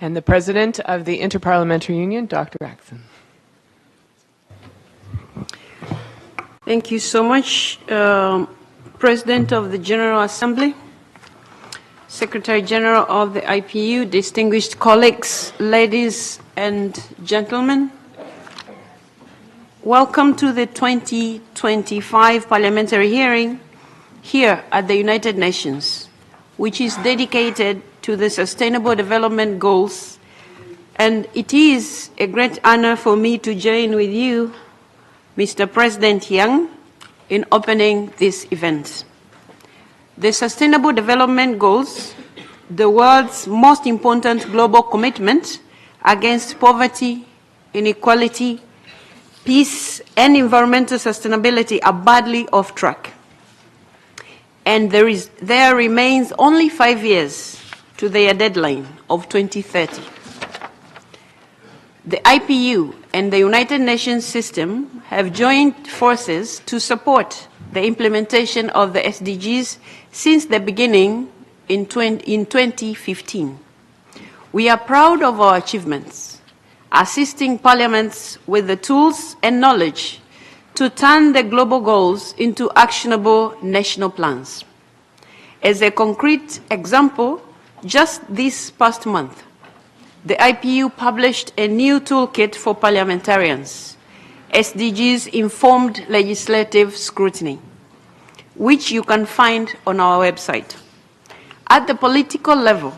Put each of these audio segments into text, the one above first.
And the President of the Interparliamentary Union, Dr. ACKSON. Thank you so much, President of the General Assembly, Secretary General of the IPU, distinguished colleagues, ladies and gentlemen. Welcome to the 2025 parliamentary hearing here at the United Nations, which is dedicated to the Sustainable Development Goals. And it is a great honor for me to join with you, Mr. President Young, in opening this event. The Sustainable Development Goals, the world's most important global commitment against poverty, inequality, peace, and environmental sustainability, are badly off track. And there remains only 5 years to their deadline of 2030. The IPU and the United Nations system have joined forces to support the implementation of the SDGs since the beginning in 2015. We are proud of our achievements, assisting parliaments with the tools and knowledge to turn the global goals into actionable national plans. As a concrete example, just this past month, the IPU published a new toolkit for parliamentarians, SDGs Informed Legislative Scrutiny, which you can find on our website. At the political level,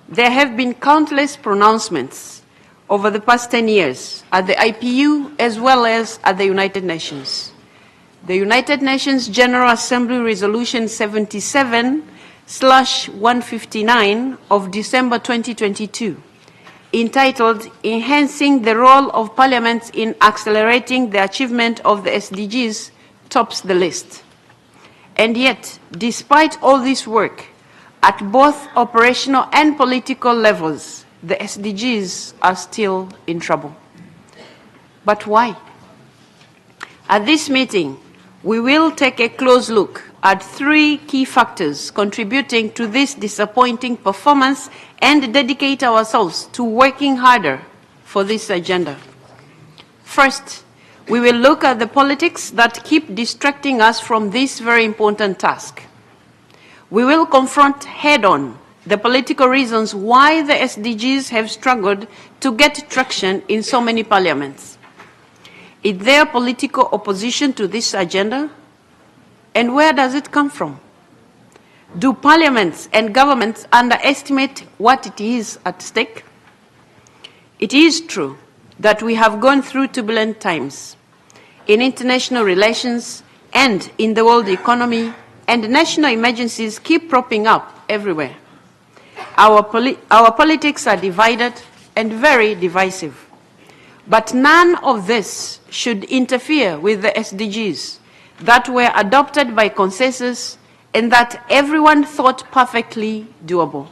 there have been countless pronouncements over the past 10 years at the IPU as well as at the United Nations. The United Nations General Assembly Resolution 77/159 of December 2022, entitled Enhancing the Role of Parliaments in Accelerating the Achievement of the SDGs, tops the list. And yet, despite all this work, at both operational and political levels, the SDGs are still in trouble. But why? At this meeting, we will take a close look at 3 key factors contributing to this disappointing performance and dedicate ourselves to working harder for this agenda. First, we will look at the politics that keep distracting us from this very important task. We will confront head-on the political reasons why the SDGs have struggled to get traction in so many parliaments. Is there political opposition to this agenda? And where does it come from? Do parliaments and governments underestimate what it is at stake? It is true that we have gone through turbulent times in international relations and in the world economy, and national emergencies keep propping up everywhere. Our politics are divided and very divisive. But none of this should interfere with the SDGs that were adopted by consensus and that everyone thought perfectly doable.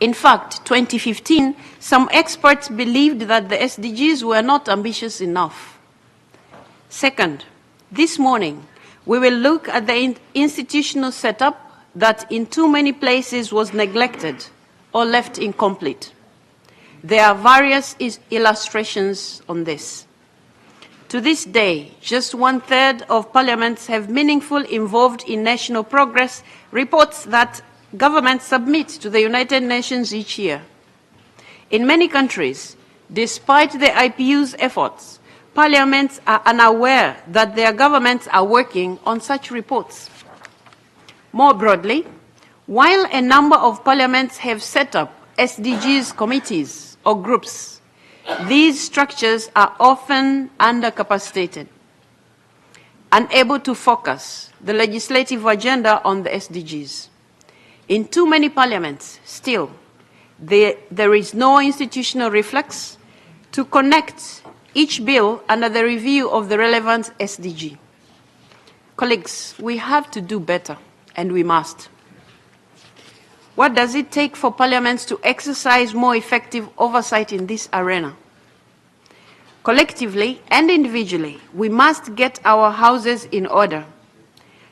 In fact, 2015, some experts believed that the SDGs were not ambitious enough. Second, this morning, we will look at the institutional setup that in too many places was neglected or left incomplete. There are various illustrations on this. To this day, just 1/3 of parliaments have meaningful involved in national progress reports that governments submit to the United Nations each year. In many countries, despite the IPU's efforts, parliaments are unaware that their governments are working on such reports. More broadly, while a number of parliaments have set up SDGs committees or groups, these structures are often undercapacitated, unable to focus the legislative agenda on the SDGs. In too many parliaments, still, there is no institutional reflex to connect each bill under the review of the relevant SDG. Colleagues, we have to do better, and we must. What does it take for parliaments to exercise more effective oversight in this arena? Collectively and individually, we must get our houses in order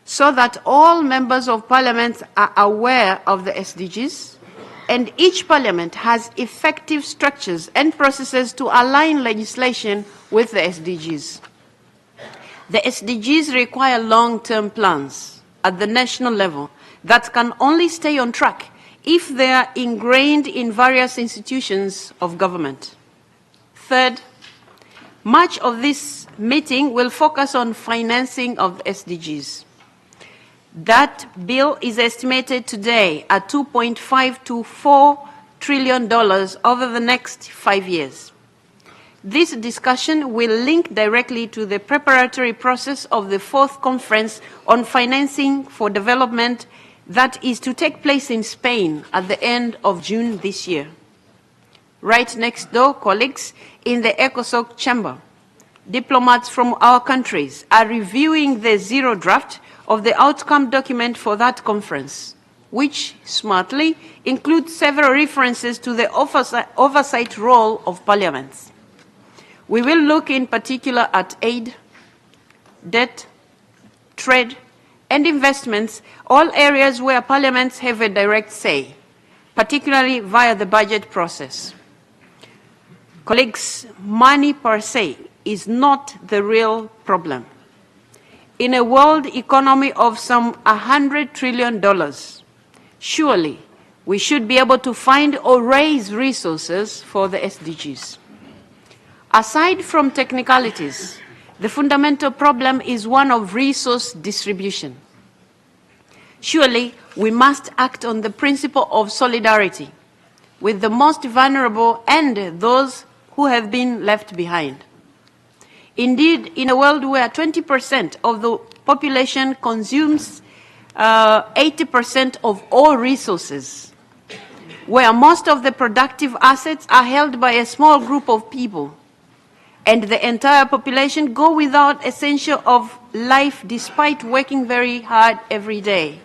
so that all members of parliament are aware of the SDGs and each parliament has effective structures and processes to align legislation with the SDGs. The SDGs require long-term plans at the national level that can only stay on track if they are ingrained in various institutions of government. Third, much of this meeting will focus on financing of the SDGs. That bill is estimated today at $2.5 to $4 trillion over the next 5 years. This discussion will link directly to the preparatory process of the 4th Conference on Financing for Development that is to take place in Spain at the end of June this year. Right next door, colleagues, in the ECOSOC chamber, diplomats from our countries are reviewing the zero draft of the outcome document for that conference, which smartly includes several references to the oversight role of parliaments. We will look in particular at aid, debt, trade, and investments, all areas where parliaments have a direct say, particularly via the budget process. Colleagues, money per se is not the real problem. In a world economy of some $100 trillion, surely we should be able to find or raise resources for the SDGs. Aside from technicalities, the fundamental problem is one of resource distribution. Surely, we must act on the principle of solidarity with the most vulnerable and those who have been left behind. Indeed, in a world where 20% of the population consumes 80% of all resources, where most of the productive assets are held by a small group of people, and the entire population go without essential of life despite working very hard every day.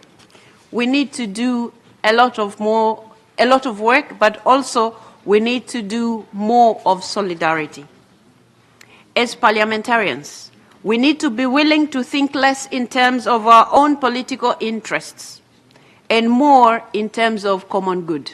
We need to do a lot of work, but also we need to do more of solidarity. As parliamentarians, we need to be willing to think less in terms of our own political interests and more in terms of common good.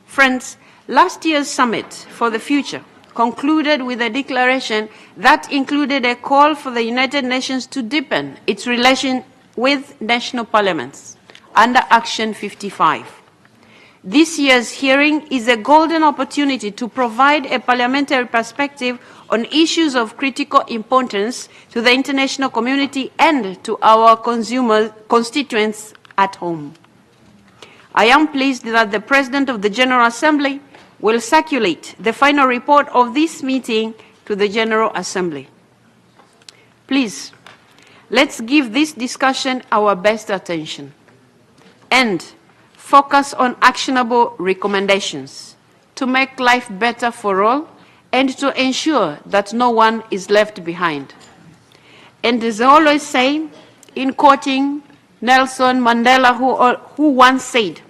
Friends, last year's Summit for the Future concluded with a declaration that included a call for the United Nations to deepen its relation with national parliaments under Action 55. This year's hearing is a golden opportunity to provide a parliamentary perspective on issues of critical importance to the international community and to our constituents at home. I am pleased that the President of the General Assembly will circulate the final report of this meeting to the General Assembly. Please, let's give this discussion our best attention and focus on actionable recommendations to make life better for all and to ensure that no one is left behind. And as I always say, in quoting Nelson Mandela, who once said,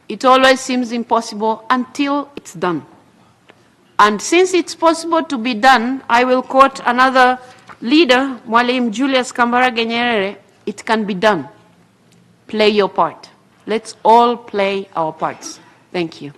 "It always seems impossible until it's done." And since it's possible to be done, I will quote another leader, Mwalimu Julius Kambarage Nyerere, "It can be done. Play your part." Let's all play our parts. Thank you.